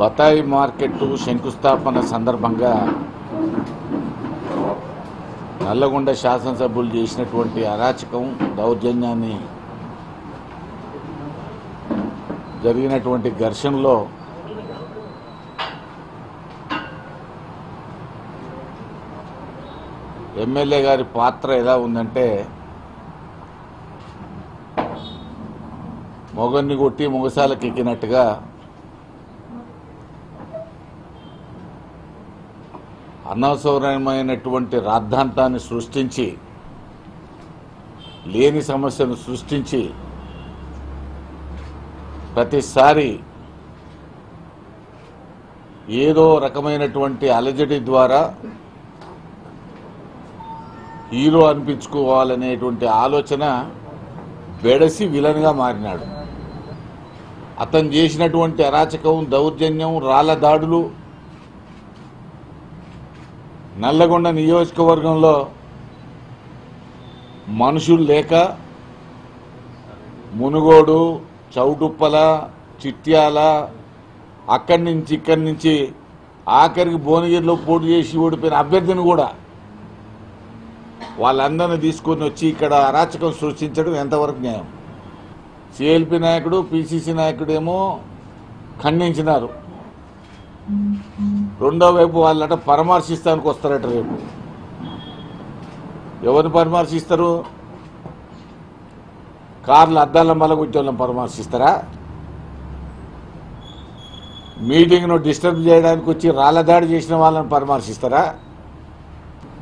బతాయి market శంకుస్థాపన సందర్భంగా నల్లగొండ శాసనసభ్యులు చేసినటువంటి అరాచకం దౌర్జన్యాన్ని జరిగినటువంటి ఘర్షణలో ఎమ్మెల్యే గారి పాత్ర ఎలా ఉందంటే మొగన్ని కొట్టి మొగసాలకు ఎక్కినట్టుగా అనవసరమైనటువంటి రాద్ధాంతాన్ని సృష్టించి లేని సమస్యను సృష్టించి ప్రతిసారి ఏదో రకమైనటువంటి అలజడి ద్వారా హీరో అనిపించుకోవాలనేటువంటి ఆలోచన బెడసి విలన్గా మారినాడు. అతను చేసినటువంటి అరాచకం, దౌర్జన్యం, రాళ్ల దాడులు నల్లగొండ నియోజకవర్గంలో మనుషులు లేక మునుగోడు, చౌటుప్పల, చిట్యాల, అక్కడి నుంచి ఇక్కడి నుంచి ఆఖరికి భువనగిరిలో పోటీ చేసి ఓడిపోయిన అభ్యర్థిని కూడా వాళ్ళందరినీ తీసుకొని వచ్చి ఇక్కడ అరాచకం సృష్టించడం ఎంతవరకు న్యాయం? సిఎల్పి నాయకుడు, పిసిసి నాయకుడేమో ఖండించినారు. రెండో వైపు వాళ్ళట పరామర్శిస్తానికి వస్తారట. రేపు ఎవరిని పరామర్శిస్తారు? కార్లు అద్దాల మలగొట్టి వాళ్ళని పరామర్శిస్తారా? మీటింగ్ను డిస్టర్బ్ చేయడానికి వచ్చి రాళ్ల దాడి చేసిన వాళ్ళని పరామర్శిస్తారా?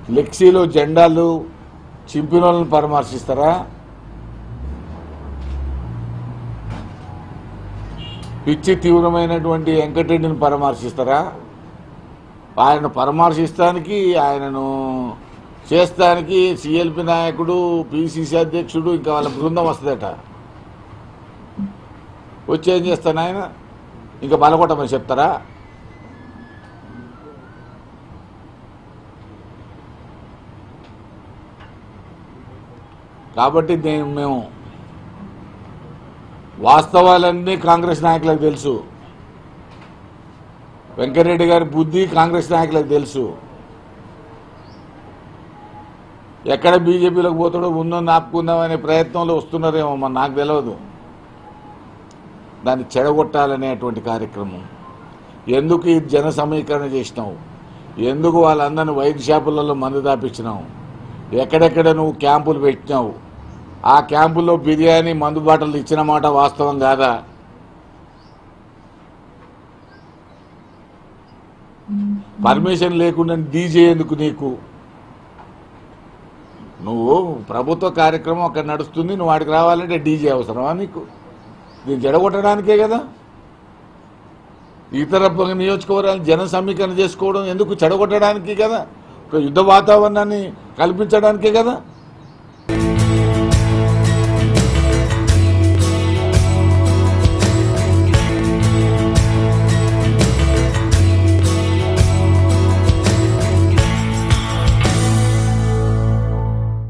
ఫ్లెక్సీలో జెండాలు చింపిన వాళ్ళని పరామర్శిస్తారా? పిచ్చి తీవ్రమైనటువంటి వెంకటరెడ్డిని పరామర్శిస్తారా? ఆయన పరామర్శిస్తానికి, ఆయనను చేస్తానికి సిఎల్పి నాయకుడు, పిసిసి అధ్యక్షుడు, ఇంకా వాళ్ళ బృందం వస్తుందట. వచ్చి ఏం చేస్తాను ఆయన? ఇంకా బలకొట్టమని చెప్తారా? కాబట్టి మేము వాస్తవాలన్నీ కాంగ్రెస్ నాయకులకు తెలుసు. వెంకటరెడ్డి గారి బుద్ధి కాంగ్రెస్ నాయకులకు తెలుసు. ఎక్కడ బీజేపీలోకి పోతాడో ఉందని ఆపుకుందామనే ప్రయత్నంలో వస్తున్నారేమో మరి నాకు తెలియదు. దాన్ని చెడగొట్టాలనేటువంటి కార్యక్రమం. ఎందుకు ఈ జన సమీకరణ చేసినావు? ఎందుకు వాళ్ళందరినీ వైద్య షాపులలో మందు దాపించినావు? ఎక్కడెక్కడ నువ్వు క్యాంపులు పెట్టినావు? ఆ క్యాంపుల్లో బిర్యానీ, మందు బాటలు ఇచ్చిన మాట వాస్తవం కాదా? పర్మిషన్ లేకుండా డీజే ఎందుకు నీకు? నువ్వు ప్రభుత్వ కార్యక్రమం అక్కడ నడుస్తుంది, నువ్వు వాడికి రావాలంటే డీజే అవసరమా నీకు? దీన్ని జడగొట్టడానికే కదా. ఇతర నియోజకవర్గాలను జన సమీకరణ చేసుకోవడం ఎందుకు? చెడగొట్టడానికి కదా, ఒక యుద్ధ వాతావరణాన్ని కల్పించడానికే కదా.